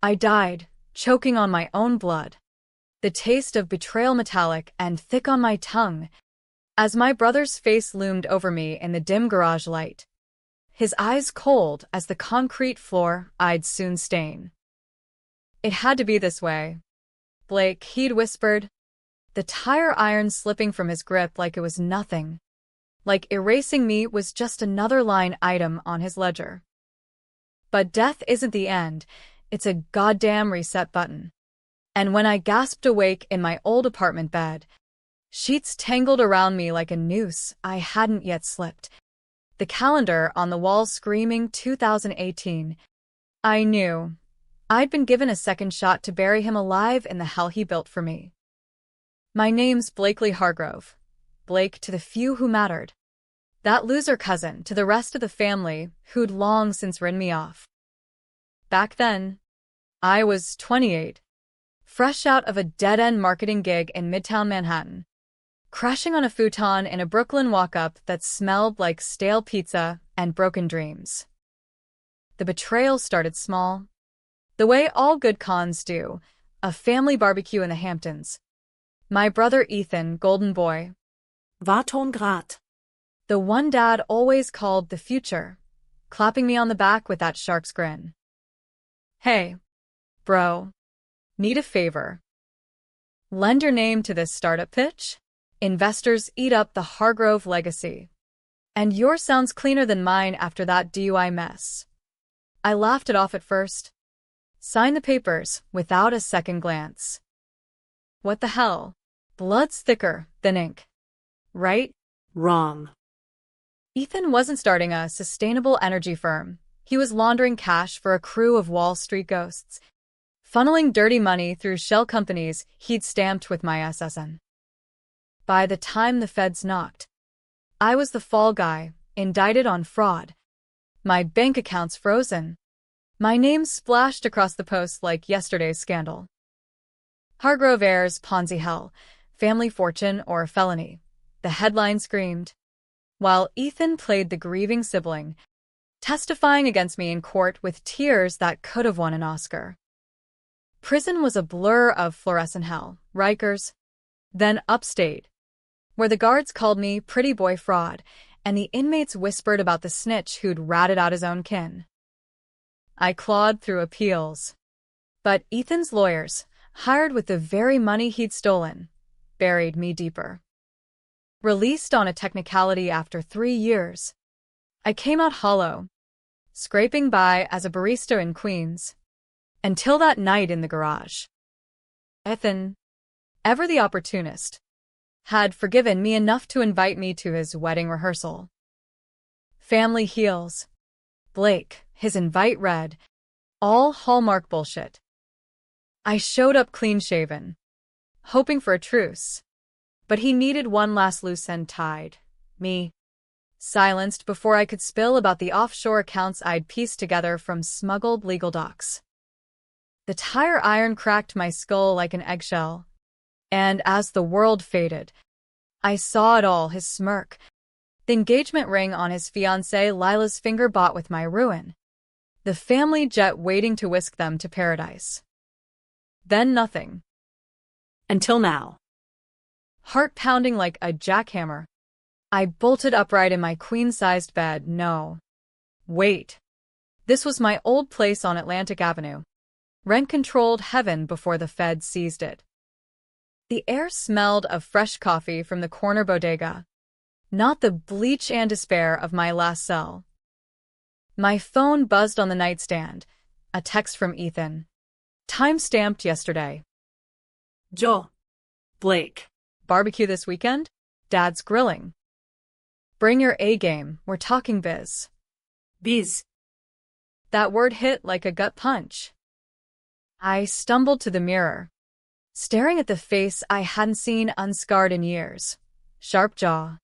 I died, choking on my own blood. The taste of betrayal metallic and thick on my tongue, as my brother's face loomed over me in the dim garage light. His eyes cold as the concrete floor I'd soon stain. It had to be this way, Blake, he'd whispered, the tire iron slipping from his grip like it was nothing. Like erasing me was just another line item on his ledger. But death isn't the end, it's a goddamn reset button. And when I gasped awake in my old apartment bed, sheets tangled around me like a noose I hadn't yet slipped, the calendar on the wall screaming 2018, I knew I'd been given a second shot to bury him alive in the hell he built for me. My name's Blakely Hargrove. Blake to the few who mattered. That loser cousin to the rest of the family who'd long since written me off. Back then, I was 28, fresh out of a dead-end marketing gig in Midtown Manhattan, crashing on a futon in a Brooklyn walk-up that smelled like stale pizza and broken dreams. The betrayal started small. The way all good cons do, a family barbecue in the Hamptons. My brother Ethan, golden boy. Wat hon grad? The one Dad always called the future, clapping me on the back with that shark's grin. Hey, bro, need a favor. Lend your name to this startup pitch? Investors eat up the Hargrove legacy. And yours sounds cleaner than mine after that DUI mess. I laughed it off at first. Sign the papers without a second glance. What the hell? Blood's thicker than ink. Right? Wrong. Ethan wasn't starting a sustainable energy firm. He was laundering cash for a crew of Wall Street ghosts, funneling dirty money through shell companies he'd stamped with my SSN. By the time the feds knocked, I was the fall guy, indicted on fraud. My bank accounts frozen. My name splashed across the post like yesterday's scandal. Hargrove heirs, Ponzi hell, family fortune, or felony, the headline screamed, while Ethan played the grieving sibling, testifying against me in court with tears that could have won an Oscar. Prison was a blur of fluorescent hell, Rikers, then upstate, where the guards called me pretty boy fraud, and the inmates whispered about the snitch who'd ratted out his own kin. I clawed through appeals. But Ethan's lawyers, hired with the very money he'd stolen, buried me deeper. Released on a technicality after 3 years, I came out hollow, scraping by as a barista in Queens, until that night in the garage. Ethan, ever the opportunist, had forgiven me enough to invite me to his wedding rehearsal. Family heals. Blake, his invite read, all Hallmark bullshit. I showed up clean-shaven, hoping for a truce, but he needed one last loose end tied, me, silenced before I could spill about the offshore accounts I'd pieced together from smuggled legal docs. The tire iron cracked my skull like an eggshell, and as the world faded, I saw it all, his smirk, the engagement ring on his fiancée Lila's finger bought with my ruin, the family jet waiting to whisk them to paradise. Then nothing. Until now. Heart pounding like a jackhammer, I bolted upright in my queen-sized bed. No. Wait. This was my old place on Atlantic Avenue. Rent-controlled heaven before the feds seized it. The air smelled of fresh coffee from the corner bodega, not the bleach and despair of my last cell. My phone buzzed on the nightstand, a text from Ethan. Time-stamped yesterday. Joe. Blake. Barbecue this weekend? Dad's grilling. Bring your A-game, we're talking biz. Biz. That word hit like a gut punch. I stumbled to the mirror, staring at the face I hadn't seen unscarred in years. Sharp jaw.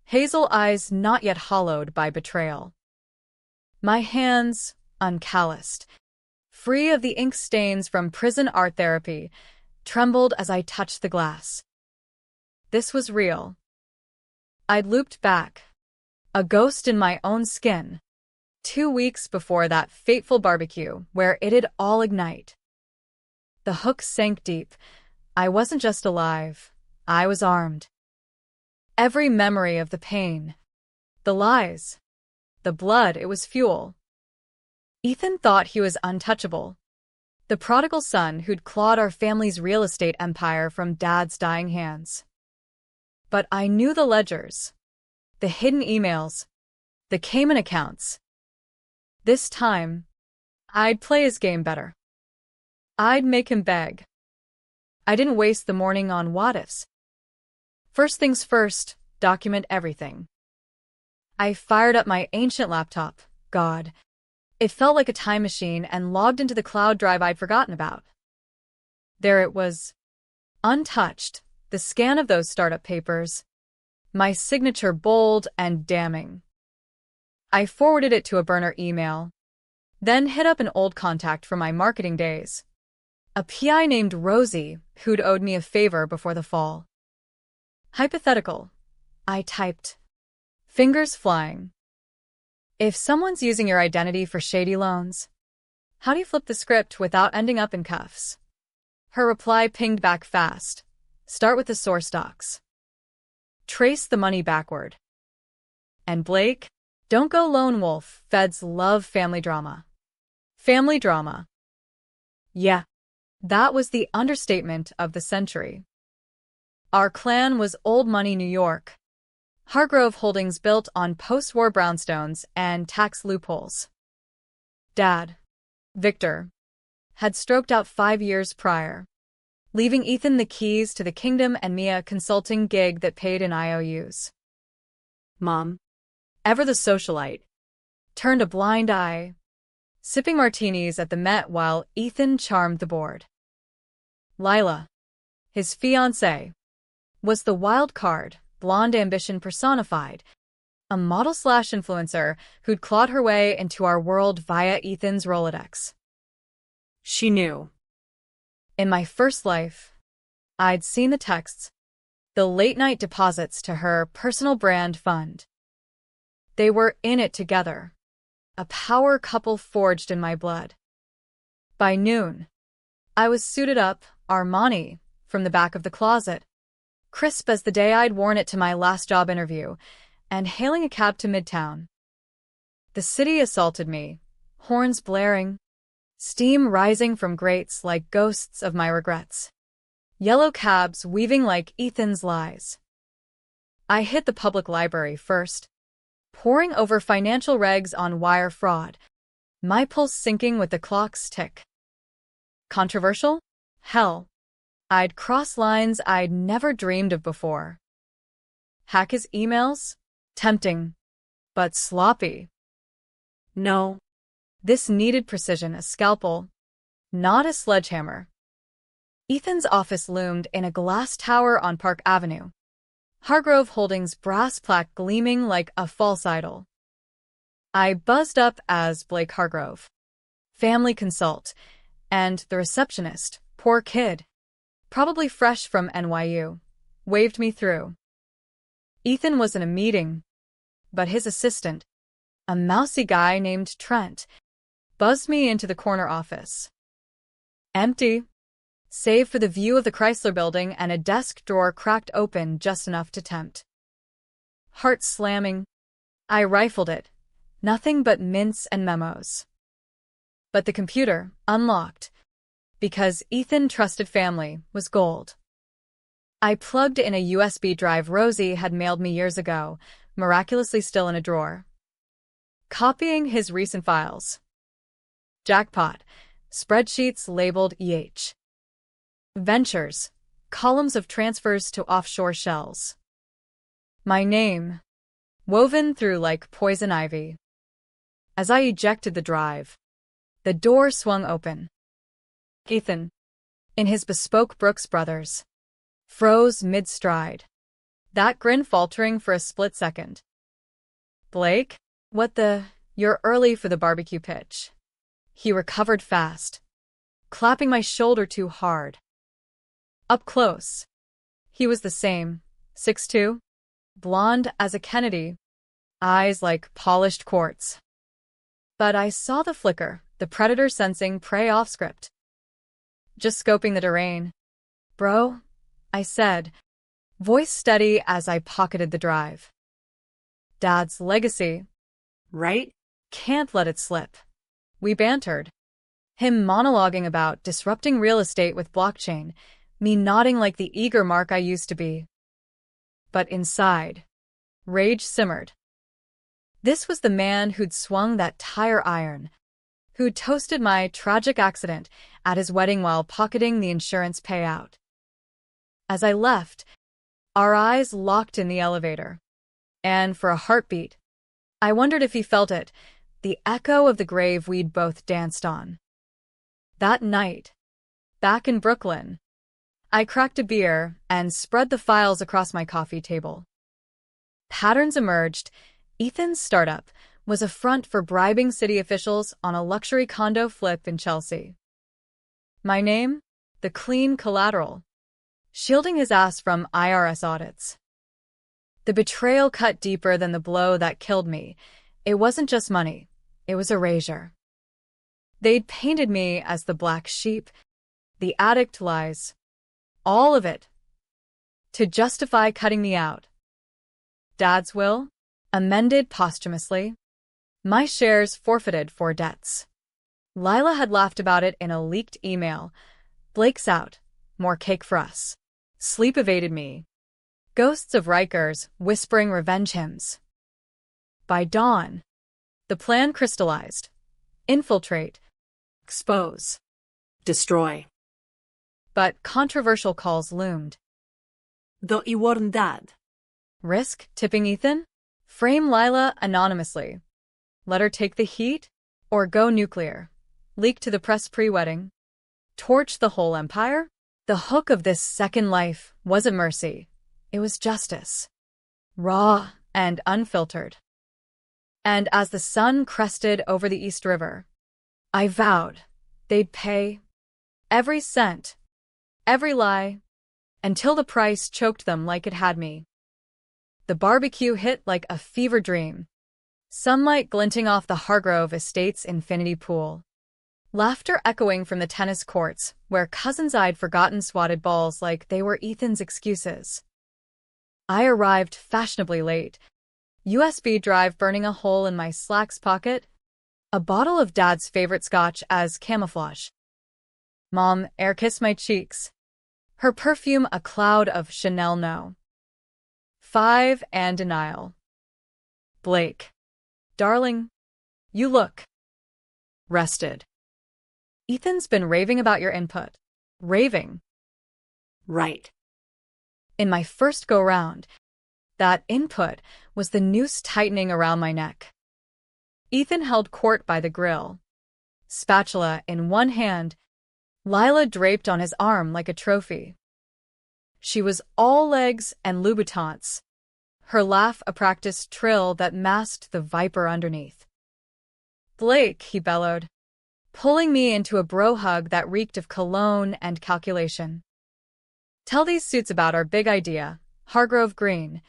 Hazel eyes not yet hollowed by betrayal. My hands, uncalloused, free of the ink stains from prison art therapy, trembled as I touched the glass. This was real. I'd looped back, a ghost in my own skin, 2 weeks before that fateful barbecue where it'd all ignite. The hook sank deep. I wasn't just alive, I was armed. Every memory of the pain, the lies, the blood, it was fuel. Ethan thought he was untouchable, the prodigal son who'd clawed our family's real estate empire from Dad's dying hands. But I knew the ledgers, the hidden emails, the Cayman accounts. This time, I'd play his game better. I'd make him beg. I didn't waste the morning on what-ifs. First things first, document everything. I fired up my ancient laptop. God, it felt like a time machine, and logged into the cloud drive I'd forgotten about. There it was, untouched, the scan of those startup papers, my signature bold and damning. I forwarded it to a burner email, then hit up an old contact from my marketing days, a PI named Rosie who'd owed me a favor before the fall. Hypothetical, I typed, fingers flying. If someone's using your identity for shady loans, how do you flip the script without ending up in cuffs? Her reply pinged back fast. Start with the source docs. Trace the money backward. And Blake, don't go lone wolf. Feds love family drama. Family drama. Yeah, that was the understatement of the century. Our clan was old money New York. Hargrove holdings built on post-war brownstones and tax loopholes. Dad, Victor, had stroked out 5 years prior, leaving Ethan the keys to the Kingdom and me a consulting gig that paid in IOUs. Mom, Ever the socialite, turned a blind eye, sipping martinis at the Met while Ethan charmed the board. Lila, his fiancée, was the wild card, blonde ambition personified, a model/influencer who'd clawed her way into our world via Ethan's Rolodex. she knew. In my first life, I'd seen the texts, the late-night deposits to her personal brand fund. They were in it together, a power couple forged in my blood. By noon, I was suited up, Armani, from the back of the closet, crisp as the day I'd worn it to my last job interview, and hailing a cab to Midtown. The city assaulted me, horns blaring, steam rising from grates like ghosts of my regrets, yellow cabs weaving like Ethan's lies. I hit the public library first, poring over financial regs on wire fraud, my pulse sinking with the clock's tick. Controversial? Hell. I'd cross lines I'd never dreamed of before. Hack his emails? Tempting, but sloppy. No. This needed precision, a scalpel, not a sledgehammer. Ethan's office loomed in a glass tower on Park Avenue, Hargrove Holdings' brass plaque gleaming like a false idol. I buzzed up as Blake Hargrove, family consult, and the receptionist, poor kid, probably fresh from NYU, waved me through. Ethan was in a meeting, but his assistant, a mousy guy named Trent, buzzed me into the corner office. Empty, save for the view of the Chrysler Building and a desk drawer cracked open just enough to tempt. Heart slamming, I rifled it, nothing but mints and memos. But the computer, unlocked, because Ethan trusted family, was gold. I plugged in a USB drive Rosie had mailed me years ago, miraculously still in a drawer. Copying his recent files. Jackpot. Spreadsheets labeled EH. Ventures. Columns of transfers to offshore shells. My name, woven through like poison ivy. As I ejected the drive, the door swung open. Ethan, in his bespoke Brooks Brothers, froze mid-stride, that grin faltering for a split second. Blake? What the? You're early for the barbecue pitch. He recovered fast, clapping my shoulder too hard. Up close, he was the same, 6'2", blonde as a Kennedy, eyes like polished quartz. But I saw the flicker, the predator sensing prey off script. Just scoping the terrain. Bro, I said, voice steady as I pocketed the drive. Dad's legacy. Right? Can't let it slip. We bantered. Him monologuing about disrupting real estate with blockchain, me nodding like the eager Mark I used to be. But inside, rage simmered. This was the man who'd swung that tire iron, who'd toasted my tragic accident at his wedding while pocketing the insurance payout. As I left, our eyes locked in the elevator. And for a heartbeat, I wondered if he felt it, the echo of the grave we'd both danced on. That night, back in Brooklyn, I cracked a beer and spread the files across my coffee table. Patterns emerged. Ethan's startup was a front for bribing city officials on a luxury condo flip in Chelsea. My name? The clean collateral, shielding his ass from IRS audits. The betrayal cut deeper than the blow that killed me. It wasn't just money, it was erasure. They'd painted me as the black sheep, the addict lies, all of it, to justify cutting me out. Dad's will, amended posthumously. My shares forfeited for debts. Lila had laughed about it in a leaked email. Blake's out, more cake for us. Sleep evaded me. Ghosts of Rikers whispering revenge hymns. By dawn, the plan crystallized. Infiltrate. Expose. Destroy. But controversial calls loomed. Though you weren't dead. Risk tipping Ethan? Frame Lila anonymously. Let her take the heat? Or go nuclear? Leak to the press pre-wedding? Torch the whole empire? The hook of this second life wasn't mercy. It was justice. Raw and unfiltered. And as the sun crested over the East River, I vowed they'd pay every cent, every lie, until the price choked them like it had me. The barbecue hit like a fever dream, sunlight glinting off the Hargrove Estate's infinity pool. Laughter echoing from the tennis courts, where cousins I'd forgotten swatted balls like they were Ethan's excuses. I arrived fashionably late, USB drive burning a hole in my slacks pocket, a bottle of Dad's favorite scotch as camouflage. Mom air-kissed my cheeks, her perfume a cloud of Chanel No. 5 and denial. Blake. Darling, you look rested. Ethan's been raving about your input. Raving. Right. In my first go-round, that input was the noose tightening around my neck. Ethan held court by the grill, spatula in one hand, Lila draped on his arm like a trophy. She was all legs and Louboutins, her laugh a practiced trill that masked the viper underneath. Blake, he bellowed, pulling me into a bro hug that reeked of cologne and calculation. Tell these suits about our big idea, Hargrove Green.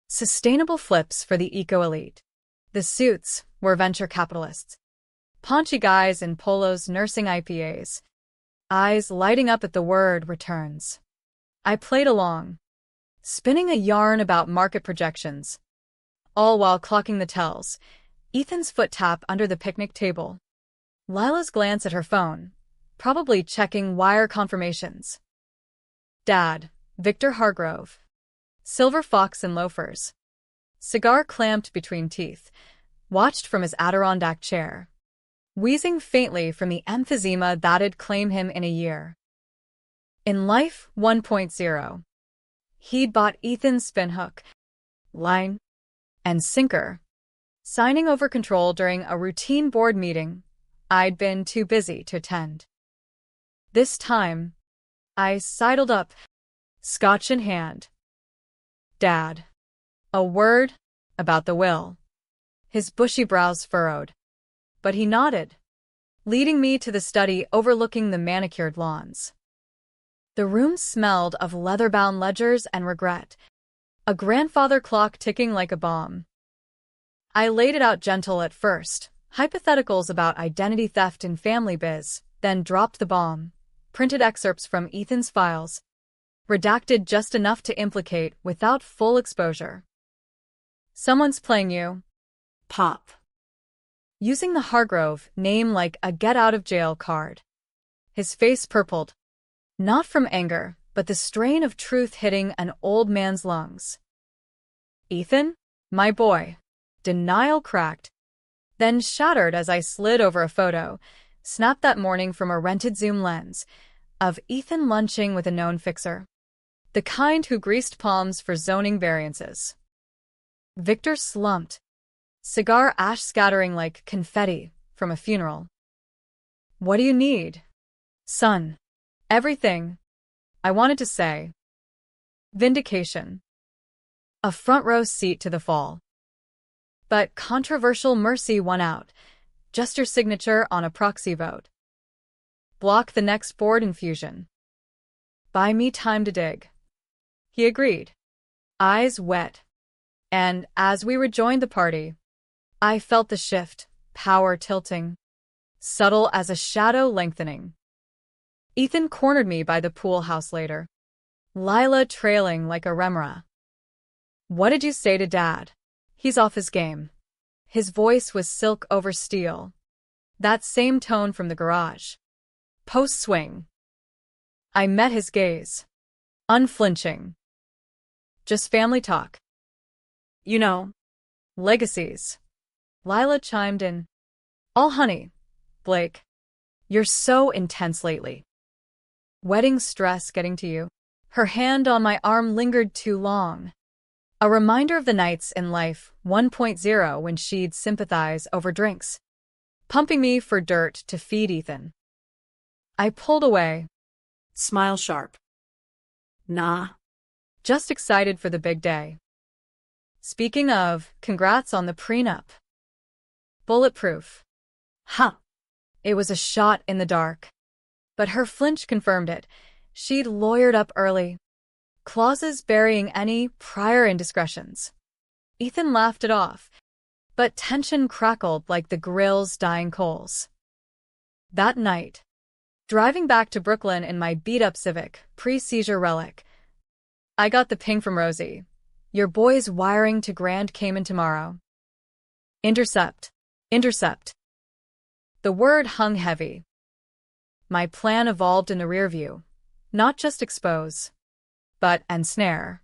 Sustainable flips for the eco-elite. The suits were venture capitalists. Paunchy guys in polos nursing IPAs. Eyes lighting up at the word returns. I played along, spinning a yarn about market projections, all while clocking the tells. Ethan's foot tap under the picnic table. Lila's glance at her phone, probably checking wire confirmations. Dad, Victor Hargrove. Silver fox in loafers. Cigar clamped between teeth, watched from his Adirondack chair, wheezing faintly from the emphysema that'd claim him in a year. In Life 1.0, he'd bought Ethan's spin hook, line, and sinker, signing over control during a routine board meeting I'd been too busy to attend. This time, I sidled up, scotch in hand. Dad. A word about the will. His bushy brows furrowed, but he nodded, leading me to the study overlooking the manicured lawns. The room smelled of leather-bound ledgers and regret, a grandfather clock ticking like a bomb. I laid it out gentle at first, Hypotheticals about identity theft in family biz, then dropped the bomb. Printed excerpts from Ethan's files. Redacted just enough to implicate without full exposure. Someone's playing you. Pop. Using the Hargrove name like a get-out-of-jail card. His face purpled. Not from anger, but the strain of truth hitting an old man's lungs. Ethan? My boy. Denial cracked. Then shattered as I slid over a photo, snapped that morning from a rented zoom lens, of Ethan lunching with a known fixer. The kind who greased palms for zoning variances. Victor slumped. Cigar ash scattering like confetti from a funeral. What do you need? Son. Everything. I wanted to say. Vindication. A front row seat to the fall. But controversial mercy won out. Just your signature on a proxy vote. Block the next board infusion. Buy me time to dig. He agreed. Eyes wet. And as we rejoined the party, I felt the shift, power tilting. Subtle as a shadow lengthening. Ethan cornered me by the pool house later. Lila trailing like a remora. What did you say to Dad? He's off his game. His voice was silk over steel. That same tone from the garage. Post-swing. I met his gaze. Unflinching. Just family talk. You know. Legacies. Lila chimed in. All honey. Blake. You're so intense lately. Wedding stress getting to you. Her hand on my arm lingered too long. A reminder of the nights in life 1.0 when she'd sympathize over drinks. Pumping me for dirt to feed Ethan. I pulled away. Smile sharp. Nah. Just excited for the big day. Speaking of, congrats on the prenup. Bulletproof. Huh. It was a shot in the dark. But her flinch confirmed it. She'd lawyered up early. Clauses burying any prior indiscretions. Ethan laughed it off, but tension crackled like the grill's dying coals. That night, driving back to Brooklyn in my beat-up Civic, pre-seizure relic, I got the ping from Rosie. Your boy's wiring to Grand Cayman tomorrow. Intercept. Intercept. The word hung heavy. My plan evolved in the rearview. Not just expose, but ensnare.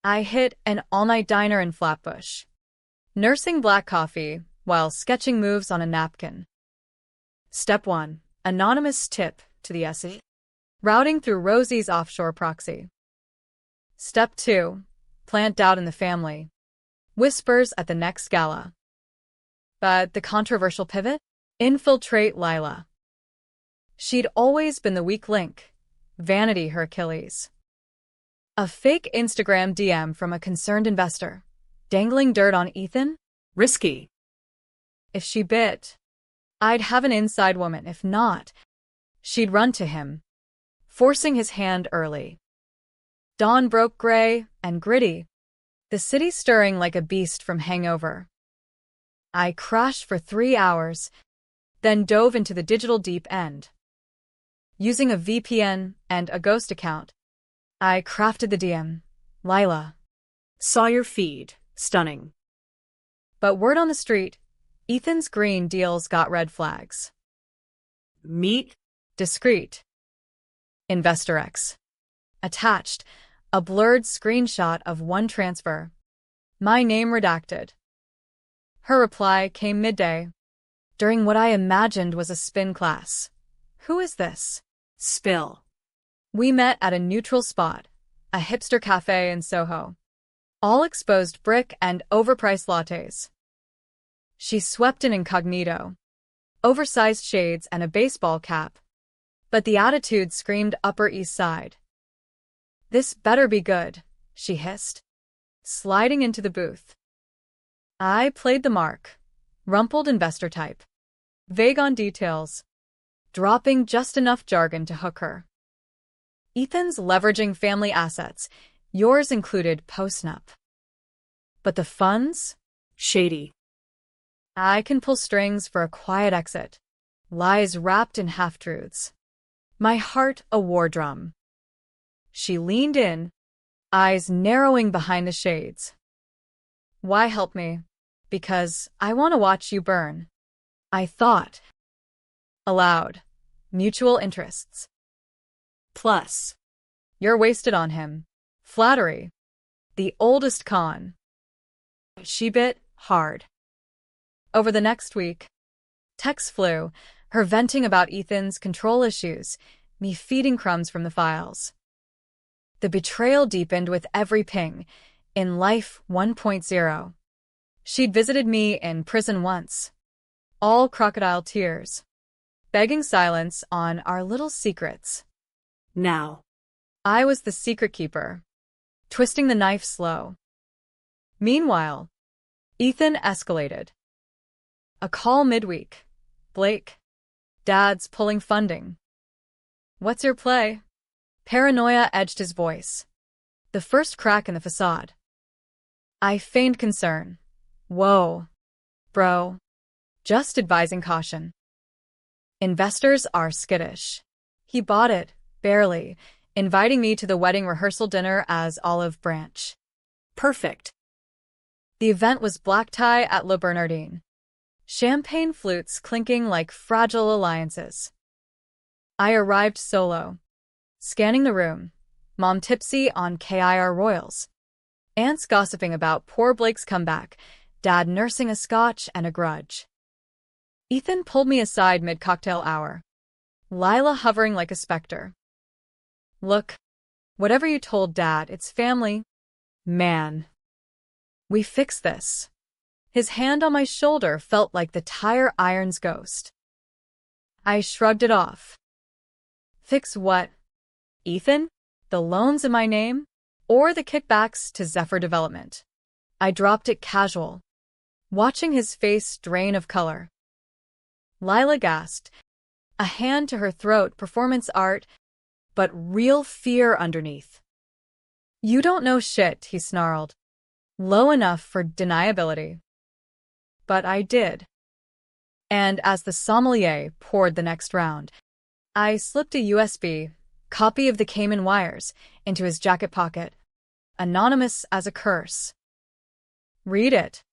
I hit an all-night diner in Flatbush, nursing black coffee while sketching moves on a napkin. Step 1. Anonymous tip to the SE. Routing through Rosie's offshore proxy. Step 2. Plant doubt in the family. Whispers at the next gala. But the controversial pivot? Infiltrate Lila. She'd always been the weak link. Vanity her Achilles. A fake Instagram DM from a concerned investor. Dangling dirt on Ethan? Risky. If she bit, I'd have an inside woman. If not, she'd run to him, forcing his hand early. Dawn broke gray and gritty, the city stirring like a beast from hangover. I crashed for 3 hours, then dove into the digital deep end. Using a VPN and a ghost account, I crafted the DM. Lila. Saw your feed. Stunning. But word on the street, Ethan's green deals got red flags. Meet. Discreet. Investor X. Attached, a blurred screenshot of one transfer. My name redacted. Her reply came midday, during what I imagined was a spin class. Who is this? Spill. We met at a neutral spot, a hipster cafe in Soho. All exposed brick and overpriced lattes. She swept in incognito, oversized shades and a baseball cap, but the attitude screamed Upper East Side. This better be good, she hissed, sliding into the booth. I played the mark, rumpled investor type, vague on details, dropping just enough jargon to hook her. Ethan's leveraging family assets, yours included post-nup. But the funds? Shady. I can pull strings for a quiet exit. Lies wrapped in half-truths. My heart a war drum. She leaned in, eyes narrowing behind the shades. Why help me? Because I want to watch you burn. I thought. Aloud. Mutual interests. Plus. You're wasted on him. Flattery. The oldest con. She bit hard. Over the next week, texts flew, her venting about Ethan's control issues, me feeding crumbs from the files. The betrayal deepened with every ping, in Life 1.0. She'd visited me in prison once. All crocodile tears. Begging silence on our little secrets. Now. I was the secret keeper, twisting the knife slow. Meanwhile, Ethan escalated. A call midweek. Blake. Dad's pulling funding. What's your play? Paranoia edged his voice. The first crack in the facade. I feigned concern. Whoa. Bro. Just advising caution. Investors are skittish. He bought it, barely, inviting me to the wedding rehearsal dinner as olive branch. Perfect. The event was black tie at Le Bernardin. Champagne flutes clinking like fragile alliances. I arrived solo. Scanning the room. Mom tipsy on KIR Royals. Aunts gossiping about poor Blake's comeback. Dad nursing a scotch and a grudge. Ethan pulled me aside mid-cocktail hour. Lila hovering like a specter. Look, whatever you told Dad, it's family. Man. We fix this. His hand on my shoulder felt like the tire iron's ghost. I shrugged it off. Fix what? Ethan? The loans in my name? Or the kickbacks to Zephyr Development? I dropped it casual, watching his face drain of color. Lila gasped, a hand to her throat, performance art, but real fear underneath. You don't know shit, he snarled, low enough for deniability. But I did. And as the sommelier poured the next round, I slipped a USB, copy of the Cayman Wires, into his jacket pocket, anonymous as a curse. Read it.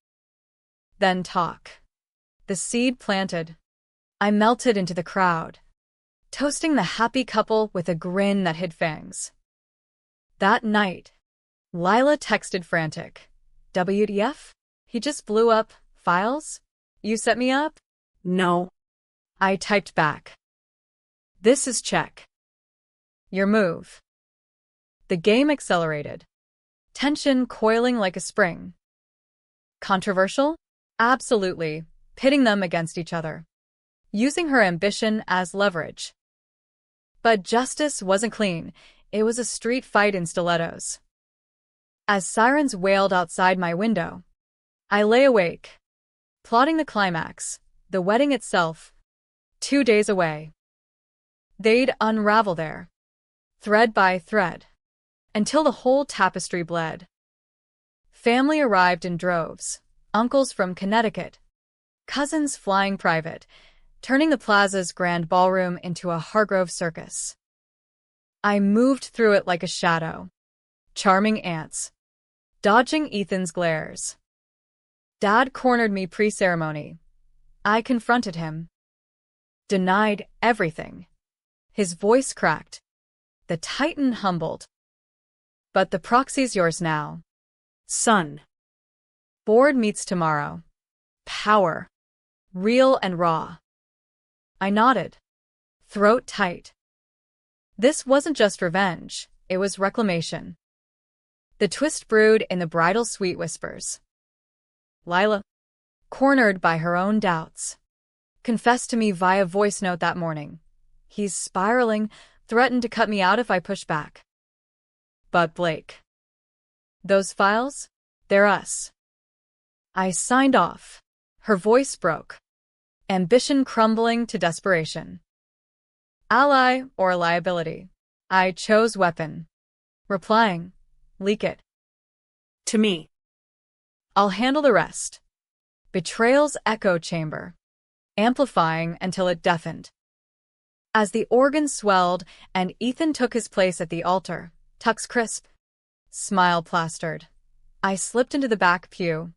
Then talk. The seed planted. I melted into the crowd, toasting the happy couple with a grin that hid fangs. That night, Lila texted frantic. WTF? He just blew up. Files? You set me up? No. I typed back. This is check. Your move. The game accelerated. Tension coiling like a spring. Controversial? Absolutely, pitting them against each other. Using her ambition as leverage. But justice wasn't clean. It was a street fight in stilettos. As sirens wailed outside my window, I lay awake, plotting the climax, the wedding itself, 2 days away. They'd unravel there, thread by thread, until the whole tapestry bled. Family arrived in droves, uncles from Connecticut, cousins flying private, turning the plaza's grand ballroom into a Hargrove circus. I moved through it like a shadow, charming aunts, dodging Ethan's glares. Dad cornered me pre-ceremony. I confronted him. Denied everything. His voice cracked. The Titan humbled. But the proxy's yours now. Son. Board meets tomorrow. Power. Real and raw. I nodded. Throat tight. This wasn't just revenge, it was reclamation. The twist brewed in the bridal suite whispers. Lila, cornered by her own doubts, confessed to me via voice note that morning. He's spiraling, threatened to cut me out if I push back. But Blake. Those files? They're us. I signed off. Her voice broke. Ambition crumbling to desperation. Ally or liability? I chose weapon. Replying, leak it. To me. I'll handle the rest. Betrayal's echo chamber, amplifying until it deafened. As the organ swelled and Ethan took his place at the altar, Tuck's crisp smile plastered, I slipped into the back pew.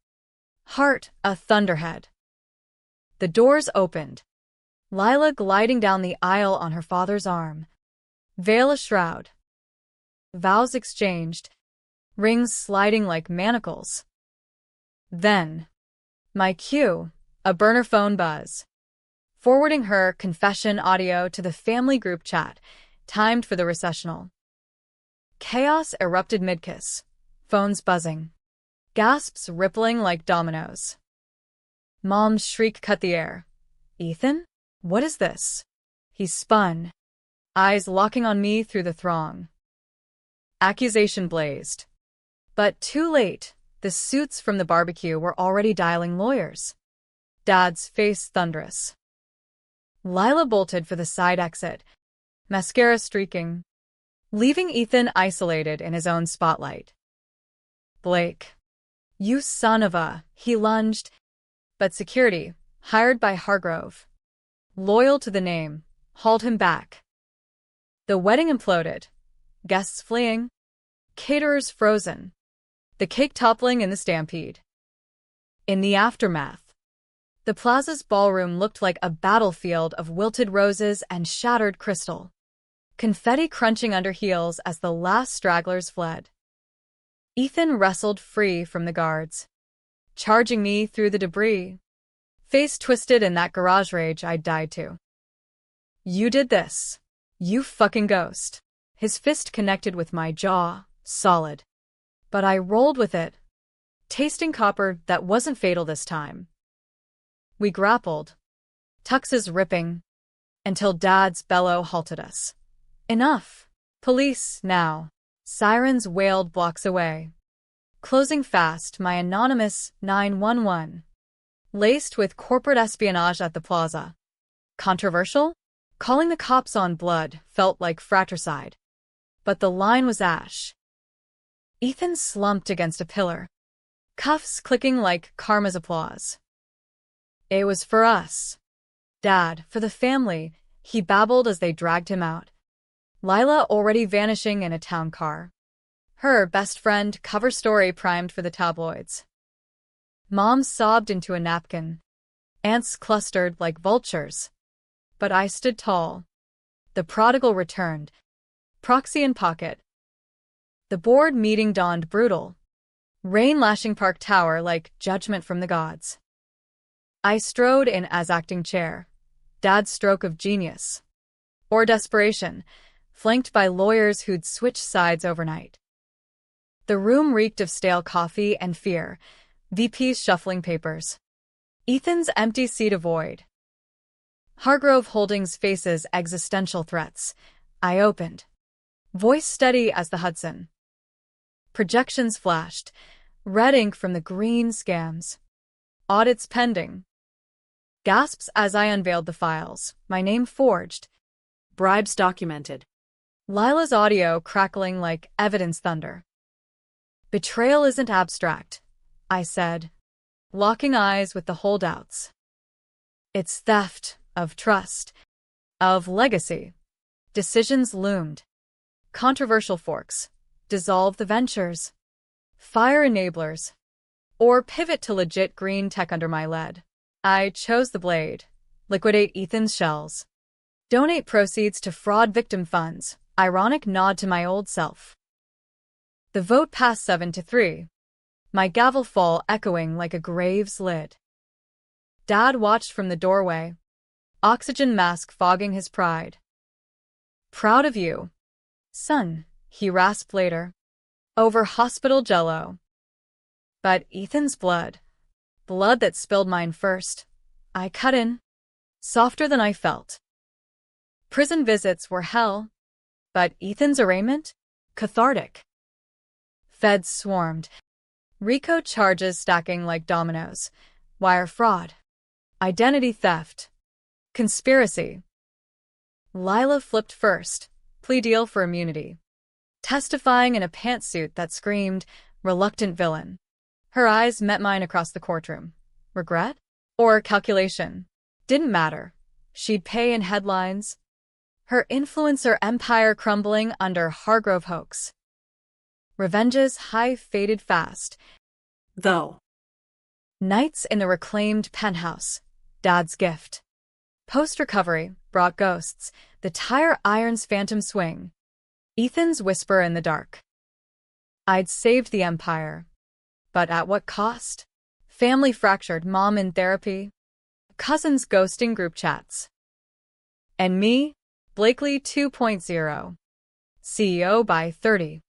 Heart a thunderhead. The doors opened. Lila gliding down the aisle on her father's arm. Veil a shroud. Vows exchanged. Rings sliding like manacles. Then, my cue, a burner phone buzz. Forwarding her confession audio to the family group chat, timed for the recessional. Chaos erupted mid-kiss. Phones buzzing. Gasps rippling like dominoes. Mom's shriek cut the air. Ethan? What is this? He spun, eyes locking on me through the throng. Accusation blazed. But too late, the suits from the barbecue were already dialing lawyers. Dad's face thunderous. Lila bolted for the side exit, mascara streaking, leaving Ethan isolated in his own spotlight. Blake. You son of a, he lunged, but security, hired by Hargrove, loyal to the name, hauled him back. The wedding imploded, guests fleeing, caterers frozen, the cake toppling in the stampede. In the aftermath, the plaza's ballroom looked like a battlefield of wilted roses and shattered crystal, confetti crunching under heels as the last stragglers fled. Ethan wrestled free from the guards, charging me through the debris, face twisted in that garage rage I'd died to. You did this. You fucking ghost. His fist connected with my jaw, solid. But I rolled with it, tasting copper that wasn't fatal this time. We grappled, tuxes ripping, until Dad's bellow halted us. Enough. Police, now. Sirens wailed blocks away. Closing fast my anonymous 911. Laced with corporate espionage at the plaza. Controversial? Calling the cops on blood felt like fratricide. But the line was ash. Ethan slumped against a pillar, cuffs clicking like karma's applause. It was for us. Dad, for the family, he babbled as they dragged him out. Lila already vanishing in a town car. Her best friend cover story primed for the tabloids. Mom sobbed into a napkin. Ants clustered like vultures. But I stood tall. The prodigal returned, proxy in pocket. The board meeting dawned brutal. Rain lashing Park Tower like judgment from the gods. I strode in as acting chair. Dad's stroke of genius. Or desperation, flanked by lawyers who'd switched sides overnight. The room reeked of stale coffee and fear, VPs shuffling papers. Ethan's empty seat a void. Hargrove Holdings faces existential threats. I opened. Voice steady as the Hudson. Projections flashed, red ink from the green scams. Audits pending. Gasps as I unveiled the files, my name forged. Bribes documented. Lila's audio crackling like evidence thunder. Betrayal isn't abstract, I said, locking eyes with the holdouts. It's theft of trust, of legacy. Decisions loomed. Controversial forks. Dissolve the ventures. Fire enablers. Or pivot to legit green tech under my lead. I chose the blade. Liquidate Ethan's shells. Donate proceeds to fraud victim funds. Ironic nod to my old self. The vote passed 7-3. My gavel fall echoing like a grave's lid. Dad watched from the doorway. Oxygen mask fogging his pride. Proud of you, son, he rasped later. Over hospital jello. But Ethan's blood. Blood that spilled mine first. I cut in. Softer than I felt. Prison visits were hell. But Ethan's arraignment? Cathartic. Feds swarmed. RICO charges stacking like dominoes. Wire fraud. Identity theft. Conspiracy. Lila flipped first. Plea deal for immunity. Testifying in a pantsuit that screamed, reluctant villain. Her eyes met mine across the courtroom. Regret? Or calculation? Didn't matter. She'd pay in headlines. Her influencer empire crumbling under Hargrove hoax. Revenge's high faded fast. Though. Nights in the reclaimed penthouse. Dad's gift. Post-recovery brought ghosts. The tire iron's phantom swing. Ethan's whisper in the dark. I'd saved the empire. But at what cost? Family fractured, mom in therapy. Cousins ghosting group chats. And me, Blakely 2.0. CEO by 30.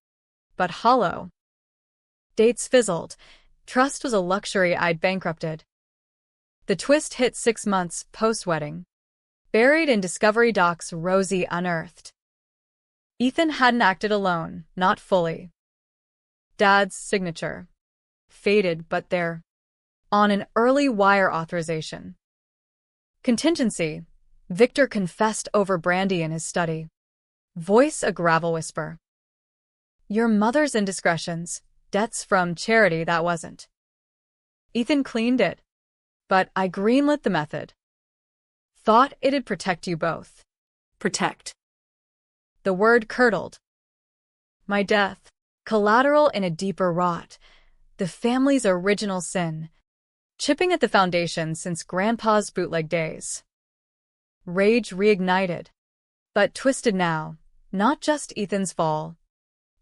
But hollow. Dates fizzled. Trust was a luxury I'd bankrupted. The twist hit 6 months post-wedding. Buried in Discovery Docs, Rosie unearthed. Ethan hadn't acted alone, not fully. Dad's signature. Faded but there. On an early wire authorization. Contingency. Victor confessed over brandy in his study. Voice a gravel whisper. Your mother's indiscretions. Debts from charity that wasn't. Ethan cleaned it. But I greenlit the method. Thought it'd protect you both. Protect. The word curdled. My death. Collateral in a deeper rot. The family's original sin. Chipping at the foundation since Grandpa's bootleg days. Rage reignited. But twisted now. Not just Ethan's fall.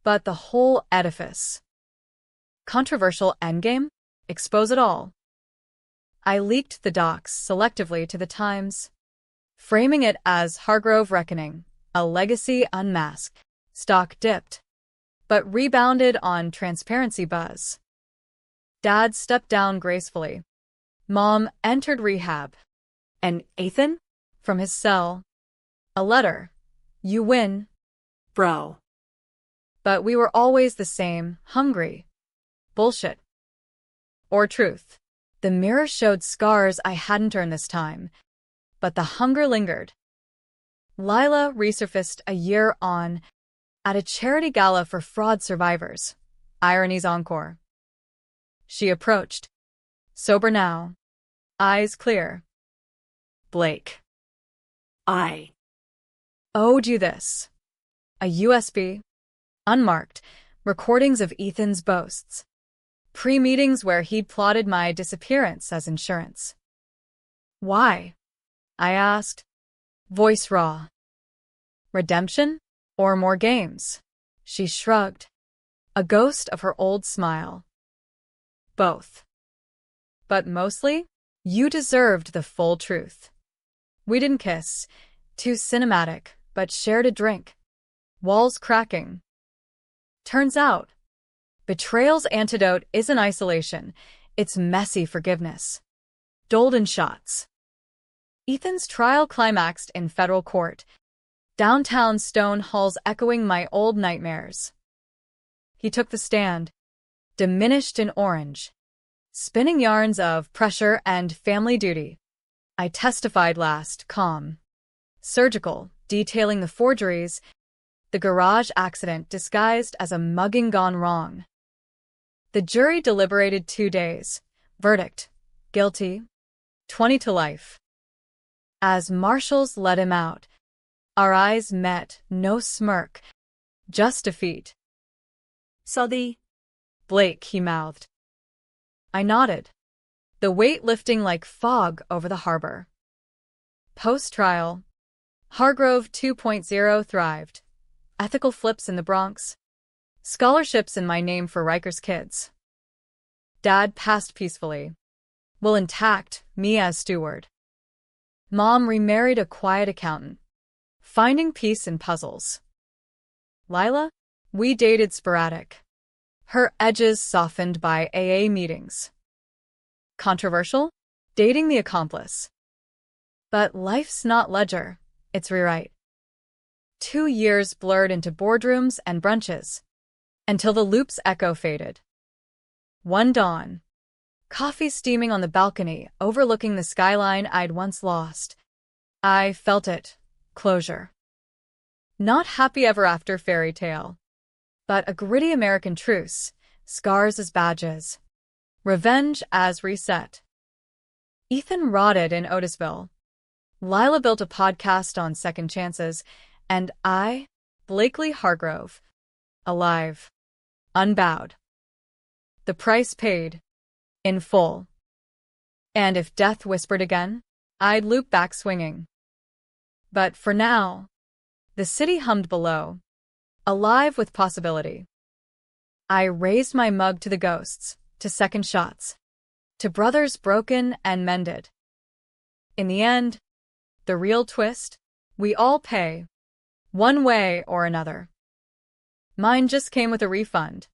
But the whole edifice. Controversial endgame? Expose it all. I leaked the docs selectively to the Times, framing it as Hargrove reckoning, a legacy unmasked. Stock dipped, but rebounded on transparency buzz. Dad stepped down gracefully. Mom entered rehab. And Ethan? From his cell. A letter. You win. Bro. But we were always the same, hungry. Bullshit. Or truth. The mirror showed scars I hadn't earned this time. But the hunger lingered. Lila resurfaced a year on at a charity gala for fraud survivors. Irony's encore. She approached. Sober now. Eyes clear. Blake. I owed you this. A USB. Unmarked. Recordings of Ethan's boasts. Pre-meetings where he'd plotted my disappearance as insurance. Why? I asked. Voice raw. Redemption? Or more games? She shrugged. A ghost of her old smile. Both. But mostly, you deserved the full truth. We didn't kiss. Too cinematic, but shared a drink. Walls cracking. Turns out, betrayal's antidote isn't isolation, it's messy forgiveness. Doled in shots. Ethan's trial climaxed in federal court. Downtown stone halls echoing my old nightmares. He took the stand, diminished in orange, spinning yarns of pressure and family duty. I testified last, calm. Surgical, detailing the forgeries, the garage accident disguised as a mugging gone wrong. The jury deliberated 2 days. Verdict: guilty. 20 to life. As marshals let him out, our eyes met, no smirk, just defeat. So the Blake, he mouthed. I nodded, the weight lifting like fog over the harbor. Post-trial, Hargrove 2.0 thrived. Ethical flips in the Bronx. Scholarships in my name for Riker's kids. Dad passed peacefully. Will intact, me as steward. Mom remarried a quiet accountant. Finding peace in puzzles. Lila? We dated sporadic. Her edges softened by AA meetings. Controversial? Dating the accomplice. But life's not ledger, it's rewrite. 2 years blurred into boardrooms and brunches, until the loop's echo faded. One dawn. Coffee steaming on the balcony, overlooking the skyline I'd once lost. I felt it. Closure. Not happy ever after fairy tale. But a gritty American truce, scars as badges. Revenge as reset. Ethan rotted in Otisville. Lila built a podcast on second chances, and I, Blakely Hargrove, alive, unbowed. The price paid, in full. And if death whispered again, I'd loop back swinging. But for now, the city hummed below, alive with possibility. I raised my mug to the ghosts, to second shots, to brothers broken and mended. In the end, the real twist, we all pay, one way or another. Mine just came with a refund.